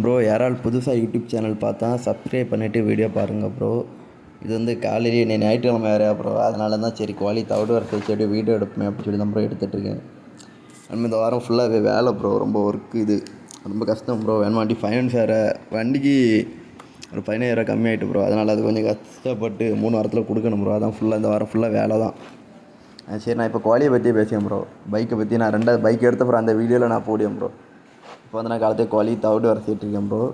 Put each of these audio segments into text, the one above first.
Bro யாரால் புதுசாக YouTube channel பார்த்தா சப்ஸ்கிரைப் பண்ணிவிட்டு வீடியோ பாருங்கள் ப்ரோ. இது வந்து காலையிலேயே ஞாயிற்றுக்கிழமை வேறையா ப்ரோ, அதனால தான் சரி குவாலி தவிடு வர வச்சு அப்படியே வீடியோ எடுப்பேன் அப்படின்னு சொல்லி தான் ப்ரோ எடுத்துகிட்ருக்கேன். நம்ம இந்த வாரம் ஃபுல்லாகவே வேலை ப்ரோ, ரொம்ப ஒர்க்கு, இது ரொம்ப கஷ்டம் ப்ரோ. வேணுமாட்டி ஃபைனான்ஸ் வேறு வண்டிக்கு ஒரு 15,000 கம்மியாகிட்டு ப்ரோ, அதனால் அது கொஞ்சம் கஷ்டப்பட்டு 3 வாரத்தில் கொடுக்கணும் ப்ரோ. அதான் ஃபுல்லாக இந்த வாரம் ஃபுல்லாக வேலை தான். சரி, நான் இப்போ குவாலியை பற்றியே பேசுவேன் ப்ரோ. பைக்கை பற்றி நான் 2வது பைக் எடுத்த ப்ரோ, அந்த வீடியோவில் நான் போடுவேன் ப்ரோ. இப்போ வந்து நான் காலத்தே குவாலி தவிடு வரைச்சிட்ருக்கேன் ப்ரோ.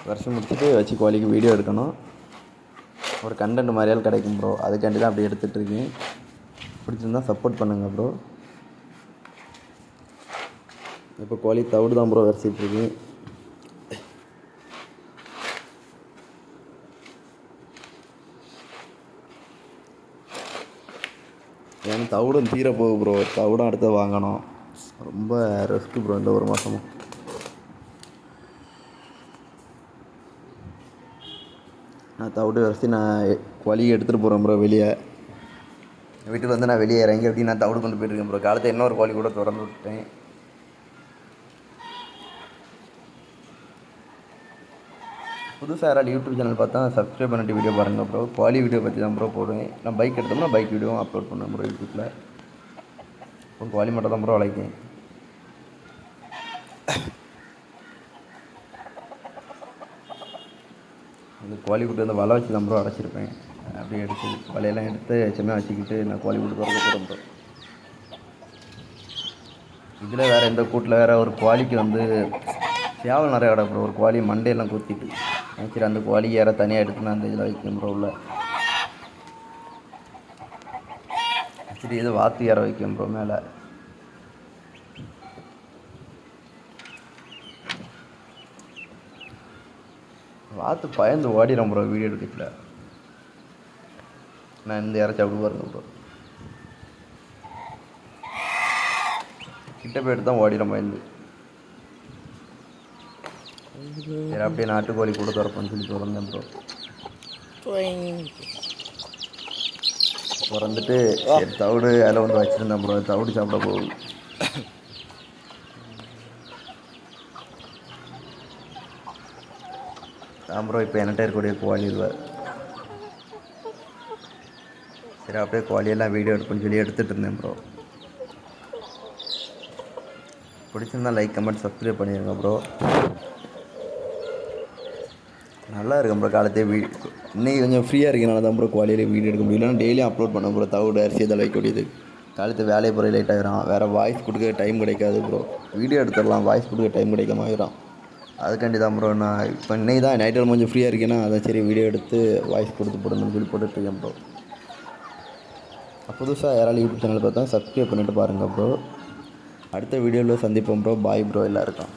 வருஷம் முடிச்சுட்டு வச்சு குவாலிக்கு வீடியோ எடுக்கணும், ஒரு கண்டென்ட் மாதிரியால் கிடைக்கும் ப்ரோ. அதுக்காண்டி தான் அப்படி எடுத்துகிட்ருக்கேன். பிடிச்சிருந்தா சப்போர்ட் பண்ணுங்கள் ப்ரோ. இப்போ குவாலி தவிடு தான் ப்ரோ வரைச்சிட்ருக்கேன். ஏன்னா தவிடும் தீர போகுது ப்ரோ, தவிடும் அடுத்து வாங்கணும். ரொம்ப ரிஸ்க்கு ப்ரோ இந்த ஒரு மாதமும். நான் தவிடு வரைச்சி நான் குவாலியை எடுத்துகிட்டு போகிறேன் ப்ரோ. வெளியே வீட்டில் வந்து நான் வெளியே இறங்கி எப்படி நான் தவிடு கொண்டு போயிட்டுருக்கேன் ப்ரோ. காலத்தை இன்னொரு குவாலி கூட திறந்து விட்டேன். புதுசாக யாராவது யூடியூப் சேனல் பார்த்தா சப்ஸ்கிரைப் பண்ணிட்டு வீடியோ பாருங்கள் ப்ரோ. குவாலி வீடியோ பற்றி தான் ப்ரோ போடுவேன். நான் பைக் எடுத்தோம்னா பைக் வீடியோவும் அப்லோட் பண்ணுவேன் ப்ரோ யூடியூப்பில். இப்போ குவாலி மட்டும் தான் ப்ரோ வளைக்கேன். அந்த குவாலி விட்டு வந்து வலை வச்சு தான் ப்ரோ அடைச்சிருப்பேன். அப்படியே எடுத்து வலையெல்லாம் எடுத்து செம்மையாக வச்சுக்கிட்டு நான் குவாலி விட்டு திறக்க போகிறேன் ப்ரோ. இதில் வேறு எந்த கூட்டில் வேறு ஒரு குவாலிக்கு வந்து சேவல் நிறையா இடம் ப்ரோ. ஒரு குவாலி மண்டையெல்லாம் குத்திட்டு சரி, அந்த குவாலி யாரை தனியாக எடுத்து நான் அந்த இதில் வைக்கணும் ப்ரோ. உள்ள சரி, எது வாத்து ஏற வைக்கணும் ப்ரோ மேலே. வாத்து பயந்து ஓடிடும் ப்ரோ வீடியோ எடுக்கல. நான் இந்த இறச்சி அப்படி பாருங்க ப்ரோ, கிட்ட போய்ட்டு தான் ஓடிடும் பயந்து. சரி, அப்படியே நாட்டுக்கோழி கூட திறப்பேன்னு சொல்லி திறந்தேன் ப்ரோ. திறந்துட்டு சரி தவிடு அதில் வந்து வச்சுருந்தேன் ப்ரோ. தவிடு சாப்பிட போகுது. தான் ப்ரோ இப்போ என்கிட்ட இருக்கக்கூடிய குவாலி இல்லை. சரி, அப்படியே குவாலியெல்லாம் வீடியோ எடுப்புன்னு சொல்லி எடுத்துகிட்டு இருந்தேன் ப்ரோ. பிடிச்சிருந்தா லைக், கமெண்ட், சப்ஸ்கிரைப் பண்ணிடுங்க ப்ரோ. நல்லா இருக்கும் ப்ரோ. காலத்தே இன்றைக்கி கொஞ்சம் ஃப்ரீயாக இருக்கனால தான் ப்ரோ குவாலியிலே வீடியோ எடுக்க முடியல. டெய்லியும் அப்லோட் பண்ண ப்ரோ. தவிடு அரிசி இதில் வைக்கக்கூடியது காலத்து வேலையை போகிற லேட் ஆகிடும். வேறு வாய்ஸ் கொடுக்க டைம் கிடைக்காது ப்ரோ. வீடியோ எடுத்துடலாம், வாய்ஸ் கொடுக்க டைம் கிடைக்காம ஆகிடும். அதுக்காண்டி தான் ப்ரோ நான் இப்போ இன்றைக்கி தான் நைட்டில் கொஞ்சம் ஃப்ரீயாக இருக்கேன்னா அதை சரி வீடியோ எடுத்து வாய்ஸ் கொடுத்து போடணும்னு சொல்லி போட்டுட்ருக்கேன் ப்ரோ. புதுசாக யாராலும் யூடியூப் சேனல் பார்த்தா சப்ஸ்கிரைப் பண்ணிவிட்டு பாருங்கள் ப்ரோ. அடுத்த வீடியோவில் சந்திப்போம் ப்ரோ. பாய் ப்ரோ எல்லாருக்கும்.